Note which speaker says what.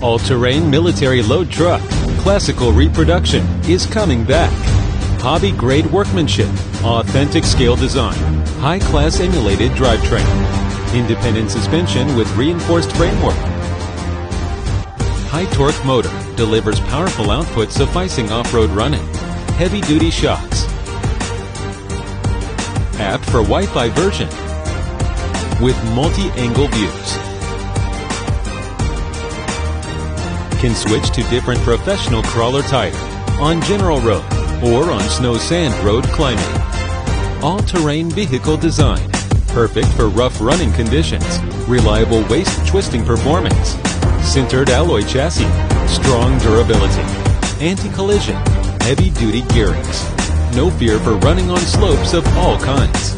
Speaker 1: All-terrain military load truck. Classical reproduction is coming back. Hobby-grade workmanship. Authentic scale design. High-class emulated drivetrain. Independent suspension with reinforced framework. High-torque motor delivers powerful output sufficing off-road running. Heavy-duty shocks. App for Wi-Fi version. With multi-angle views. Can switch to different professional crawler tire on general road or on snow sand road climbing. All-terrain vehicle design. Perfect for rough running conditions. Reliable waist twisting performance. Sintered alloy chassis. Strong durability. Anti-collision. Heavy-duty gearings. No fear for running on slopes of all kinds.